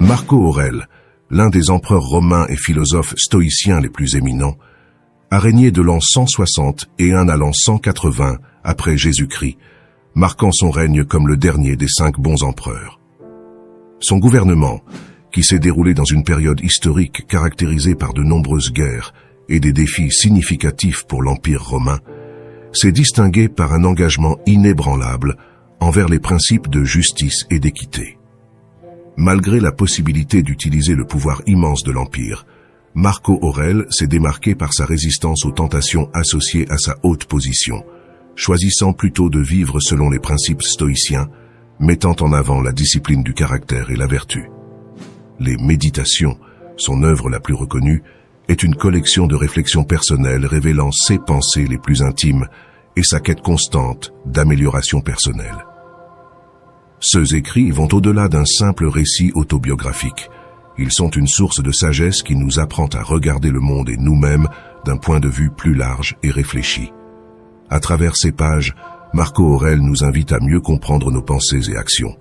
Marco Aurèle, l'un des empereurs romains et philosophes stoïciens les plus éminents, a régné de l'an 160 et un à l'an 180 après Jésus-Christ, marquant son règne comme le dernier des 5 bons empereurs. Son gouvernement, qui s'est déroulé dans une période historique caractérisée par de nombreuses guerres et des défis significatifs pour l'Empire romain, s'est distingué par un engagement inébranlable envers les principes de justice et d'équité. Malgré la possibilité d'utiliser le pouvoir immense de l'Empire, Marco Aurèle s'est démarqué par sa résistance aux tentations associées à sa haute position, choisissant plutôt de vivre selon les principes stoïciens, mettant en avant la discipline du caractère et la vertu. Les Méditations, son œuvre la plus reconnue, est une collection de réflexions personnelles révélant ses pensées les plus intimes et sa quête constante d'amélioration personnelle. Ceux écrits vont au-delà d'un simple récit autobiographique. Ils sont une source de sagesse qui nous apprend à regarder le monde et nous-mêmes d'un point de vue plus large et réfléchi. À travers ces pages, Marco Aurèle nous invite à mieux comprendre nos pensées et actions,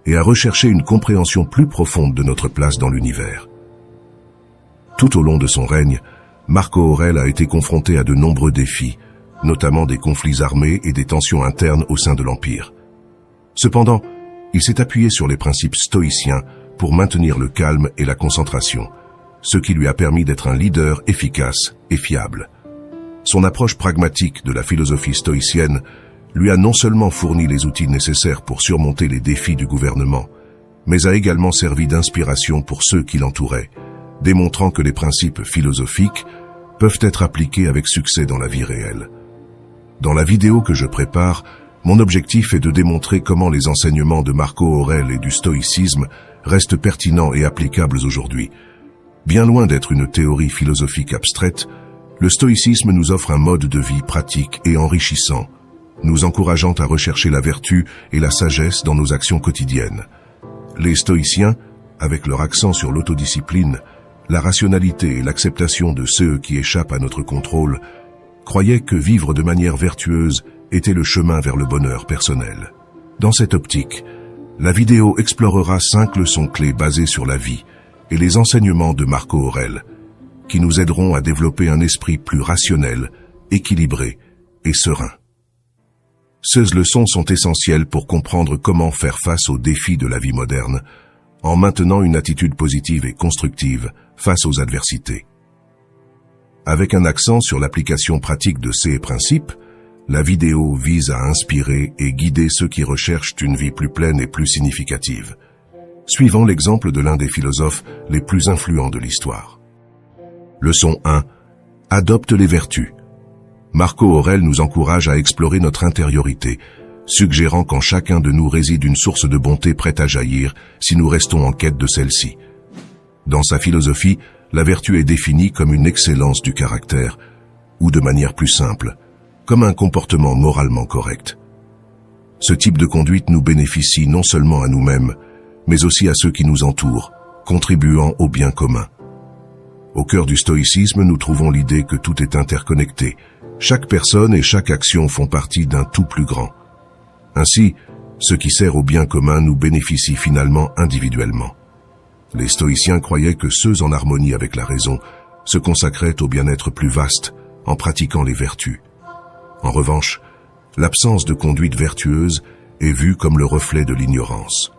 et à rechercher une compréhension plus profonde de notre place dans l'univers. Tout au long de son règne, Marco Aurèle a été confronté à de nombreux défis, notamment des conflits armés et des tensions internes au sein de l'Empire. Cependant, il s'est appuyé sur les principes stoïciens pour maintenir le calme et la concentration, ce qui lui a permis d'être un leader efficace et fiable. Son approche pragmatique de la philosophie stoïcienne lui a non seulement fourni les outils nécessaires pour surmonter les défis du gouvernement, mais a également servi d'inspiration pour ceux qui l'entouraient, démontrant que les principes philosophiques peuvent être appliqués avec succès dans la vie réelle. Dans la vidéo que je prépare, mon objectif est de démontrer comment les enseignements de Marco Aurèle et du stoïcisme restent pertinents et applicables aujourd'hui. Bien loin d'être une théorie philosophique abstraite, le stoïcisme nous offre un mode de vie pratique et enrichissant, nous encourageant à rechercher la vertu et la sagesse dans nos actions quotidiennes. Les stoïciens, avec leur accent sur l'autodiscipline, la rationalité et l'acceptation de ceux qui échappent à notre contrôle, croyaient que vivre de manière vertueuse était le chemin vers le bonheur personnel. Dans cette optique, la vidéo explorera 5 leçons clés basées sur la vie et les enseignements de Marco Aurèle, qui nous aideront à développer un esprit plus rationnel, équilibré et serein. Ces leçons sont essentielles pour comprendre comment faire face aux défis de la vie moderne, en maintenant une attitude positive et constructive face aux adversités. Avec un accent sur l'application pratique de ces principes, la vidéo vise à inspirer et guider ceux qui recherchent une vie plus pleine et plus significative, suivant l'exemple de l'un des philosophes les plus influents de l'histoire. Leçon 1. Adopte les vertus. Marco Aurèle nous encourage à explorer notre intériorité, suggérant qu'en chacun de nous réside une source de bonté prête à jaillir si nous restons en quête de celle-ci. Dans sa philosophie, la vertu est définie comme une excellence du caractère, ou de manière plus simple, comme un comportement moralement correct. Ce type de conduite nous bénéficie non seulement à nous-mêmes, mais aussi à ceux qui nous entourent, contribuant au bien commun. Au cœur du stoïcisme, nous trouvons l'idée que tout est interconnecté. Chaque personne et chaque action font partie d'un tout plus grand. Ainsi, ce qui sert au bien commun nous bénéficie finalement individuellement. Les stoïciens croyaient que ceux en harmonie avec la raison se consacraient au bien-être plus vaste en pratiquant les vertus. En revanche, l'absence de conduite vertueuse est vue comme le reflet de l'ignorance.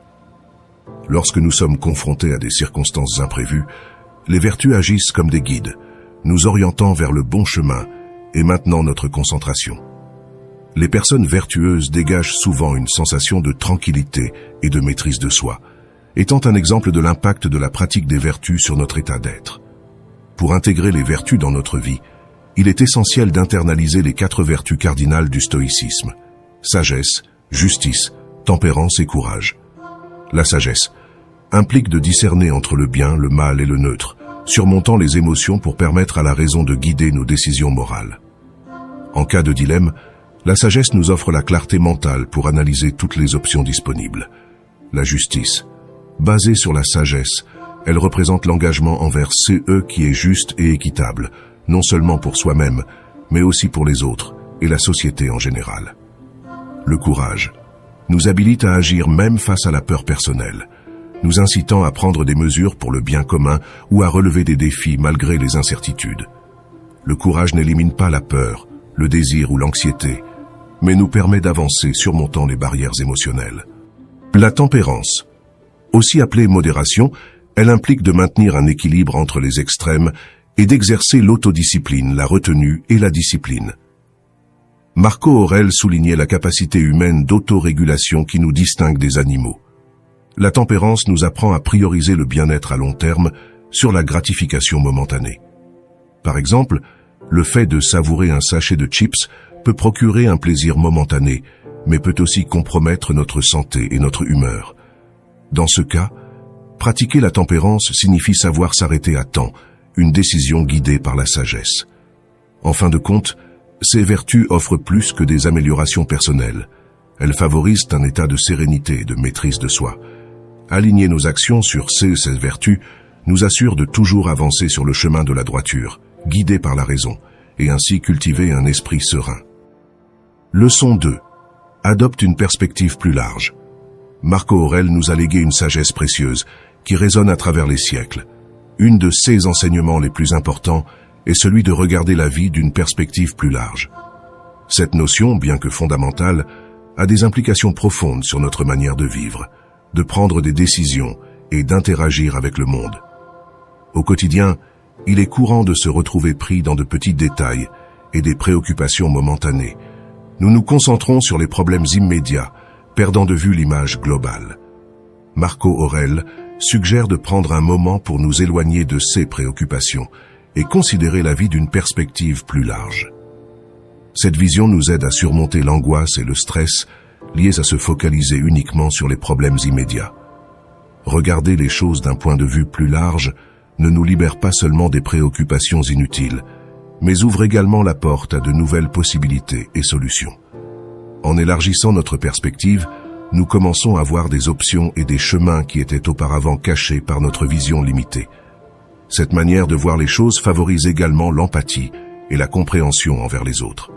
Lorsque nous sommes confrontés à des circonstances imprévues, les vertus agissent comme des guides, nous orientant vers le bon chemin et maintenant notre concentration. Les personnes vertueuses dégagent souvent une sensation de tranquillité et de maîtrise de soi, étant un exemple de l'impact de la pratique des vertus sur notre état d'être. Pour intégrer les vertus dans notre vie, il est essentiel d'internaliser les 4 vertus cardinales du stoïcisme: sagesse, justice, tempérance et courage. La sagesse implique de discerner entre le bien, le mal et le neutre, surmontant les émotions pour permettre à la raison de guider nos décisions morales. En cas de dilemme, la sagesse nous offre la clarté mentale pour analyser toutes les options disponibles. La justice, basée sur la sagesse, elle représente l'engagement envers ce qui est juste et équitable, non seulement pour soi-même, mais aussi pour les autres et la société en général. Le courage nous habilite à agir même face à la peur personnelle, nous incitant à prendre des mesures pour le bien commun ou à relever des défis malgré les incertitudes. Le courage n'élimine pas la peur, le désir ou l'anxiété, mais nous permet d'avancer surmontant les barrières émotionnelles. La tempérance, aussi appelée modération, elle implique de maintenir un équilibre entre les extrêmes et d'exercer l'autodiscipline, la retenue et la discipline. Marco Aurèle soulignait la capacité humaine d'autorégulation qui nous distingue des animaux. La tempérance nous apprend à prioriser le bien-être à long terme sur la gratification momentanée. Par exemple, le fait de savourer un sachet de chips peut procurer un plaisir momentané, mais peut aussi compromettre notre santé et notre humeur. Dans ce cas, pratiquer la tempérance signifie savoir s'arrêter à temps, une décision guidée par la sagesse. En fin de compte, ces vertus offrent plus que des améliorations personnelles. Elles favorisent un état de sérénité et de maîtrise de soi. Aligner nos actions sur ces vertus nous assure de toujours avancer sur le chemin de la droiture, guidé par la raison, et ainsi cultiver un esprit serein. Leçon 2. Adopte une perspective plus large. Marco Aurèle nous a légué une sagesse précieuse qui résonne à travers les siècles. Une de ses enseignements les plus importants est celui de regarder la vie d'une perspective plus large. Cette notion, bien que fondamentale, a des implications profondes sur notre manière de vivre, de prendre des décisions et d'interagir avec le monde. Au quotidien, il est courant de se retrouver pris dans de petits détails et des préoccupations momentanées. Nous nous concentrons sur les problèmes immédiats, perdant de vue l'image globale. Marco Aurèle suggère de prendre un moment pour nous éloigner de ces préoccupations et considérer la vie d'une perspective plus large. Cette vision nous aide à surmonter l'angoisse et le stress liés à se focaliser uniquement sur les problèmes immédiats. Regarder les choses d'un point de vue plus large ne nous libère pas seulement des préoccupations inutiles, mais ouvre également la porte à de nouvelles possibilités et solutions. En élargissant notre perspective, nous commençons à voir des options et des chemins qui étaient auparavant cachés par notre vision limitée. Cette manière de voir les choses favorise également l'empathie et la compréhension envers les autres.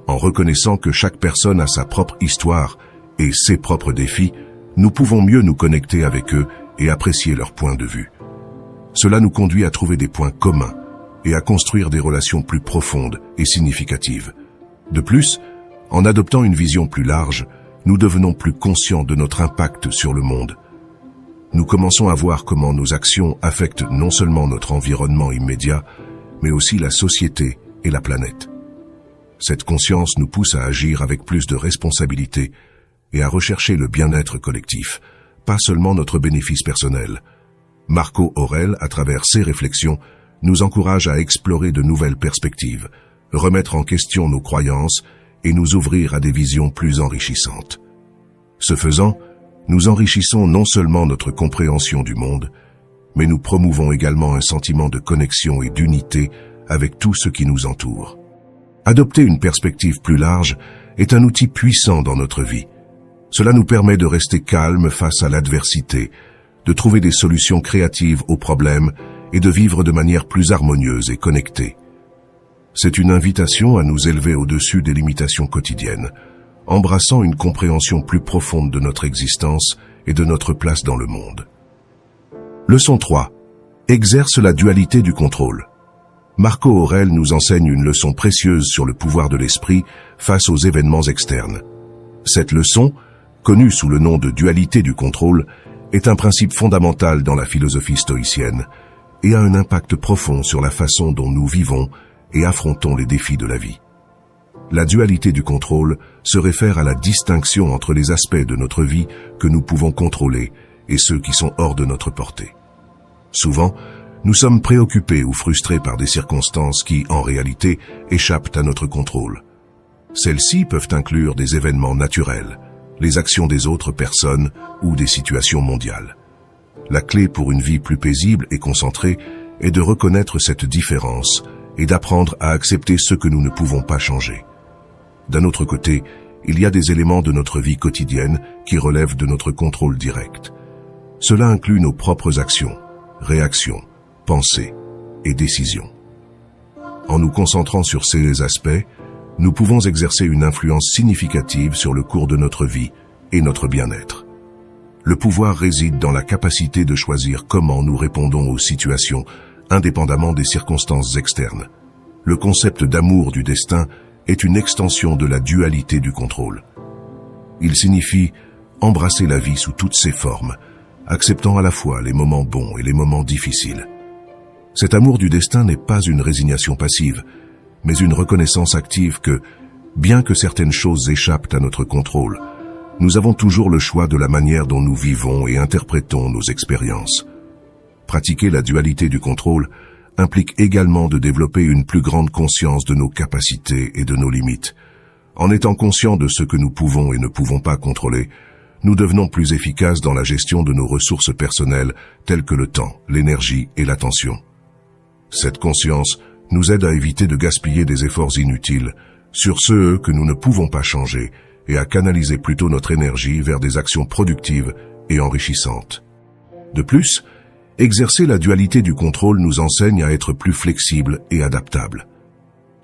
En reconnaissant que chaque personne a sa propre histoire et ses propres défis, nous pouvons mieux nous connecter avec eux et apprécier leur point de vue. Cela nous conduit à trouver des points communs et à construire des relations plus profondes et significatives. De plus, en adoptant une vision plus large, nous devenons plus conscients de notre impact sur le monde. Nous commençons à voir comment nos actions affectent non seulement notre environnement immédiat, mais aussi la société et la planète. Cette conscience nous pousse à agir avec plus de responsabilité et à rechercher le bien-être collectif, pas seulement notre bénéfice personnel. Marco Aurèle, à travers ses réflexions, nous encourage à explorer de nouvelles perspectives, remettre en question nos croyances et nous ouvrir à des visions plus enrichissantes. Ce faisant, nous enrichissons non seulement notre compréhension du monde, mais nous promouvons également un sentiment de connexion et d'unité avec tout ce qui nous entoure. Adopter une perspective plus large est un outil puissant dans notre vie. Cela nous permet de rester calmes face à l'adversité, de trouver des solutions créatives aux problèmes et de vivre de manière plus harmonieuse et connectée. C'est une invitation à nous élever au-dessus des limitations quotidiennes, embrassant une compréhension plus profonde de notre existence et de notre place dans le monde. Leçon 3. Exerce la dualité du contrôle. Marco Aurèle nous enseigne une leçon précieuse sur le pouvoir de l'esprit face aux événements externes. Cette leçon, connue sous le nom de dualité du contrôle, est un principe fondamental dans la philosophie stoïcienne et a un impact profond sur la façon dont nous vivons et affrontons les défis de la vie. La dualité du contrôle se réfère à la distinction entre les aspects de notre vie que nous pouvons contrôler et ceux qui sont hors de notre portée. Souvent, nous sommes préoccupés ou frustrés par des circonstances qui, en réalité, échappent à notre contrôle. Celles-ci peuvent inclure des événements naturels, les actions des autres personnes ou des situations mondiales. La clé pour une vie plus paisible et concentrée est de reconnaître cette différence et d'apprendre à accepter ce que nous ne pouvons pas changer. D'un autre côté, il y a des éléments de notre vie quotidienne qui relèvent de notre contrôle direct. Cela inclut nos propres actions, réactions, pensées et décisions. En nous concentrant sur ces aspects, nous pouvons exercer une influence significative sur le cours de notre vie et notre bien-être. Le pouvoir réside dans la capacité de choisir comment nous répondons aux situations, indépendamment des circonstances externes. Le concept d'amour du destin est une extension de la dualité du contrôle. Il signifie embrasser la vie sous toutes ses formes, acceptant à la fois les moments bons et les moments difficiles. Cet amour du destin n'est pas une résignation passive, mais une reconnaissance active que, bien que certaines choses échappent à notre contrôle, nous avons toujours le choix de la manière dont nous vivons et interprétons nos expériences. Pratiquer la dualité du contrôle implique également de développer une plus grande conscience de nos capacités et de nos limites. En étant conscients de ce que nous pouvons et ne pouvons pas contrôler, nous devenons plus efficaces dans la gestion de nos ressources personnelles telles que le temps, l'énergie et l'attention. Cette conscience nous aide à éviter de gaspiller des efforts inutiles sur ceux que nous ne pouvons pas changer et à canaliser plutôt notre énergie vers des actions productives et enrichissantes. De plus, exercer la dualité du contrôle nous enseigne à être plus flexibles et adaptables.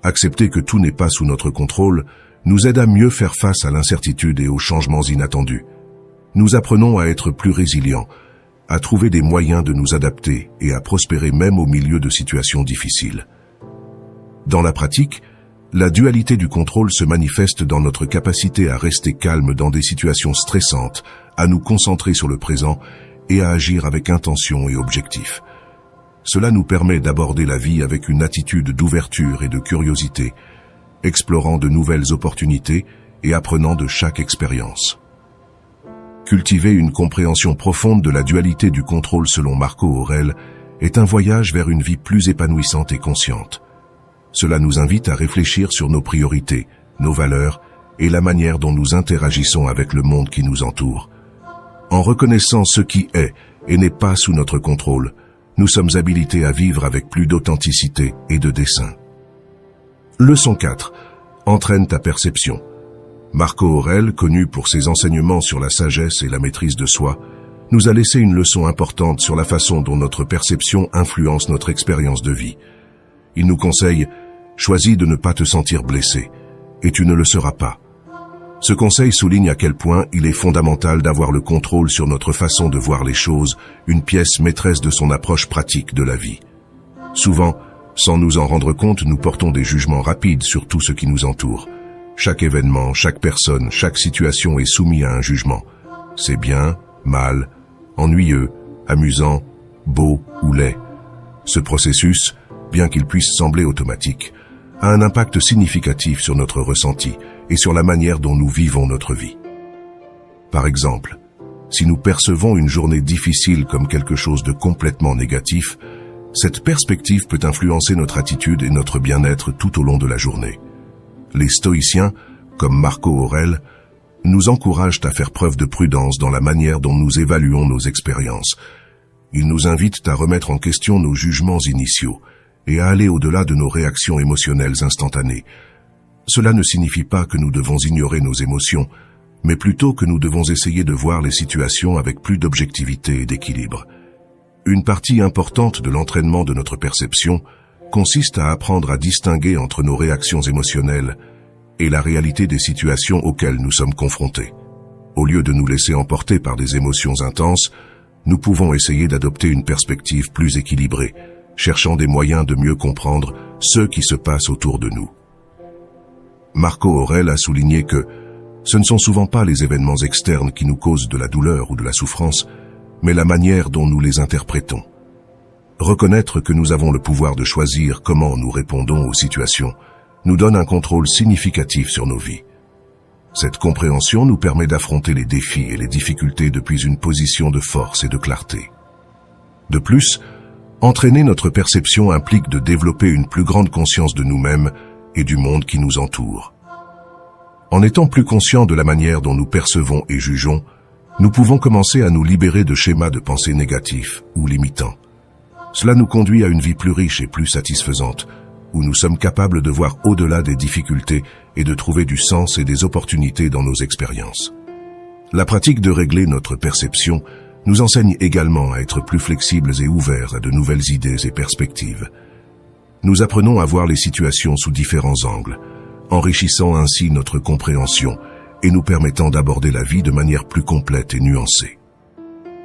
Accepter que tout n'est pas sous notre contrôle nous aide à mieux faire face à l'incertitude et aux changements inattendus. Nous apprenons à être plus résilients, à trouver des moyens de nous adapter et à prospérer même au milieu de situations difficiles. Dans la pratique, la dualité du contrôle se manifeste dans notre capacité à rester calme dans des situations stressantes, à nous concentrer sur le présent et à agir avec intention et objectif. Cela nous permet d'aborder la vie avec une attitude d'ouverture et de curiosité, explorant de nouvelles opportunités et apprenant de chaque expérience. Cultiver une compréhension profonde de la dualité du contrôle selon Marco Aurèle est un voyage vers une vie plus épanouissante et consciente. Cela nous invite à réfléchir sur nos priorités, nos valeurs et la manière dont nous interagissons avec le monde qui nous entoure. En reconnaissant ce qui est et n'est pas sous notre contrôle, nous sommes habilités à vivre avec plus d'authenticité et de dessein. Leçon 4. Entraîne ta perception. Marco Aurèle, connu pour ses enseignements sur la sagesse et la maîtrise de soi, nous a laissé une leçon importante sur la façon dont notre perception influence notre expérience de vie. Il nous conseille « Choisis de ne pas te sentir blessé, et tu ne le seras pas ». Ce conseil souligne à quel point il est fondamental d'avoir le contrôle sur notre façon de voir les choses, une pièce maîtresse de son approche pratique de la vie. Souvent, sans nous en rendre compte, nous portons des jugements rapides sur tout ce qui nous entoure. Chaque événement, chaque personne, chaque situation est soumis à un jugement. C'est bien, mal, ennuyeux, amusant, beau ou laid. Ce processus, bien qu'il puisse sembler automatique, a un impact significatif sur notre ressenti et sur la manière dont nous vivons notre vie. Par exemple, si nous percevons une journée difficile comme quelque chose de complètement négatif, cette perspective peut influencer notre attitude et notre bien-être tout au long de la journée. Les stoïciens, comme Marco Aurèle, nous encouragent à faire preuve de prudence dans la manière dont nous évaluons nos expériences. Ils nous invitent à remettre en question nos jugements initiaux et à aller au-delà de nos réactions émotionnelles instantanées. Cela ne signifie pas que nous devons ignorer nos émotions, mais plutôt que nous devons essayer de voir les situations avec plus d'objectivité et d'équilibre. Une partie importante de l'entraînement de notre perception consiste à apprendre à distinguer entre nos réactions émotionnelles et la réalité des situations auxquelles nous sommes confrontés. Au lieu de nous laisser emporter par des émotions intenses, nous pouvons essayer d'adopter une perspective plus équilibrée, cherchant des moyens de mieux comprendre ce qui se passe autour de nous. Marco Aurèle a souligné que ce ne sont souvent pas les événements externes qui nous causent de la douleur ou de la souffrance, mais la manière dont nous les interprétons. Reconnaître que nous avons le pouvoir de choisir comment nous répondons aux situations nous donne un contrôle significatif sur nos vies. Cette compréhension nous permet d'affronter les défis et les difficultés depuis une position de force et de clarté. De plus, entraîner notre perception implique de développer une plus grande conscience de nous-mêmes et du monde qui nous entoure. En étant plus conscients de la manière dont nous percevons et jugeons, nous pouvons commencer à nous libérer de schémas de pensée négatifs ou limitants. Cela nous conduit à une vie plus riche et plus satisfaisante, où nous sommes capables de voir au-delà des difficultés et de trouver du sens et des opportunités dans nos expériences. La pratique de régler notre perception nous enseigne également à être plus flexibles et ouverts à de nouvelles idées et perspectives. Nous apprenons à voir les situations sous différents angles, enrichissant ainsi notre compréhension et nous permettant d'aborder la vie de manière plus complète et nuancée.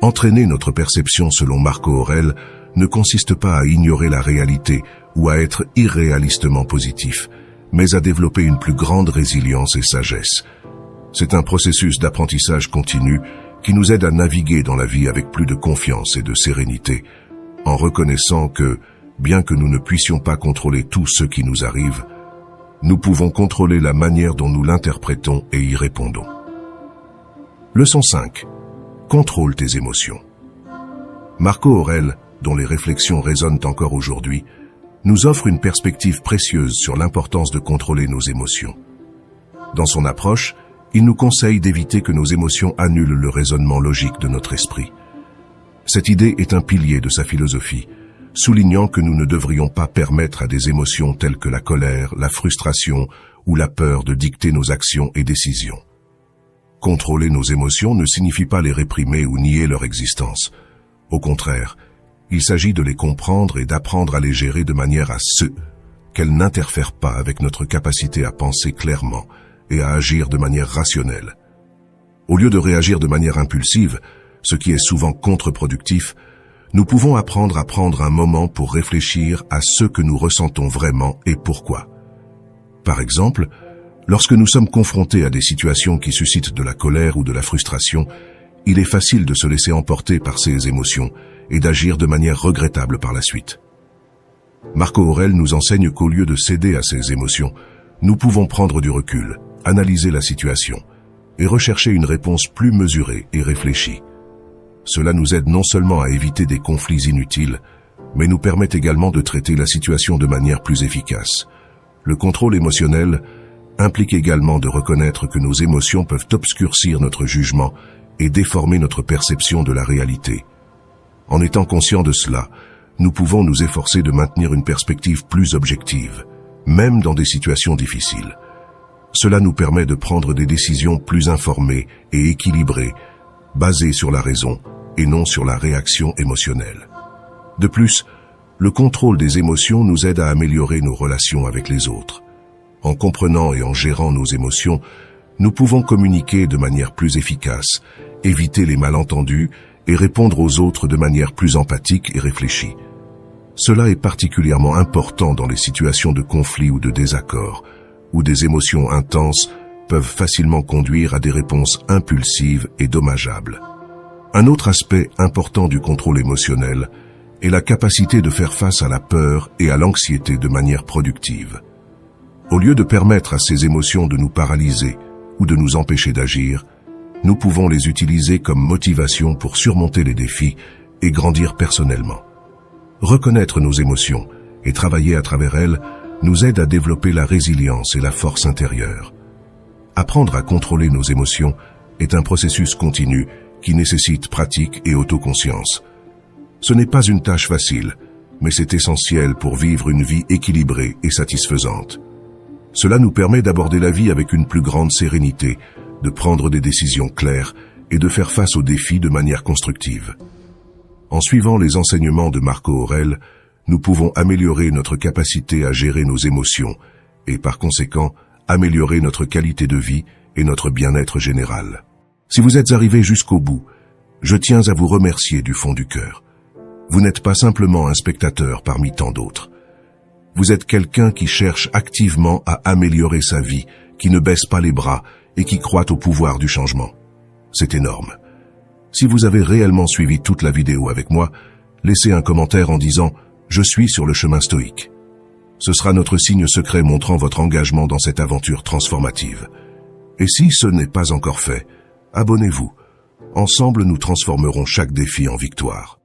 Entraîner notre perception selon Marco Aurèle ne consiste pas à ignorer la réalité ou à être irréalistement positif, mais à développer une plus grande résilience et sagesse. C'est un processus d'apprentissage continu qui nous aide à naviguer dans la vie avec plus de confiance et de sérénité, en reconnaissant que, bien que nous ne puissions pas contrôler tout ce qui nous arrive, nous pouvons contrôler la manière dont nous l'interprétons et y répondons. Leçon 5. Contrôle tes émotions. Marco Aurèle, dont les réflexions résonnent encore aujourd'hui, nous offre une perspective précieuse sur l'importance de contrôler nos émotions. Dans son approche, il nous conseille d'éviter que nos émotions annulent le raisonnement logique de notre esprit. Cette idée est un pilier de sa philosophie, soulignant que nous ne devrions pas permettre à des émotions telles que la colère, la frustration ou la peur de dicter nos actions et décisions. Contrôler nos émotions ne signifie pas les réprimer ou nier leur existence. Au contraire, il s'agit de les comprendre et d'apprendre à les gérer de manière à ce qu'elles n'interfèrent pas avec notre capacité à penser clairement et à agir de manière rationnelle. Au lieu de réagir de manière impulsive, ce qui est souvent contre-productif, nous pouvons apprendre à prendre un moment pour réfléchir à ce que nous ressentons vraiment et pourquoi. Par exemple, lorsque nous sommes confrontés à des situations qui suscitent de la colère ou de la frustration, il est facile de se laisser emporter par ces émotions et d'agir de manière regrettable par la suite. Marco Aurèle nous enseigne qu'au lieu de céder à ces émotions, nous pouvons prendre du recul, analyser la situation et rechercher une réponse plus mesurée et réfléchie. Cela nous aide non seulement à éviter des conflits inutiles, mais nous permet également de traiter la situation de manière plus efficace. Le contrôle émotionnel implique également de reconnaître que nos émotions peuvent obscurcir notre jugement et déformer notre perception de la réalité. En étant conscients de cela, nous pouvons nous efforcer de maintenir une perspective plus objective, même dans des situations difficiles. Cela nous permet de prendre des décisions plus informées et équilibrées, basées sur la raison et non sur la réaction émotionnelle. De plus, le contrôle des émotions nous aide à améliorer nos relations avec les autres. En comprenant et en gérant nos émotions, nous pouvons communiquer de manière plus efficace, éviter les malentendus et répondre aux autres de manière plus empathique et réfléchie. Cela est particulièrement important dans les situations de conflit ou de désaccord, où des émotions intenses peuvent facilement conduire à des réponses impulsives et dommageables. Un autre aspect important du contrôle émotionnel est la capacité de faire face à la peur et à l'anxiété de manière productive. Au lieu de permettre à ces émotions de nous paralyser ou de nous empêcher d'agir, nous pouvons les utiliser comme motivation pour surmonter les défis et grandir personnellement. Reconnaître nos émotions et travailler à travers elles nous aide à développer la résilience et la force intérieure. Apprendre à contrôler nos émotions est un processus continu qui nécessite pratique et autoconscience. Ce n'est pas une tâche facile, mais c'est essentiel pour vivre une vie équilibrée et satisfaisante. Cela nous permet d'aborder la vie avec une plus grande sérénité, de prendre des décisions claires et de faire face aux défis de manière constructive. En suivant les enseignements de Marco Aurèle, nous pouvons améliorer notre capacité à gérer nos émotions et, par conséquent, améliorer notre qualité de vie et notre bien-être général. Si vous êtes arrivé jusqu'au bout, je tiens à vous remercier du fond du cœur. Vous n'êtes pas simplement un spectateur parmi tant d'autres. Vous êtes quelqu'un qui cherche activement à améliorer sa vie, qui ne baisse pas les bras et qui croit au pouvoir du changement. C'est énorme. Si vous avez réellement suivi toute la vidéo avec moi, laissez un commentaire en disant « Je suis sur le chemin stoïque ». Ce sera notre signe secret montrant votre engagement dans cette aventure transformative. Et si ce n'est pas encore fait, abonnez-vous. Ensemble, nous transformerons chaque défi en victoire.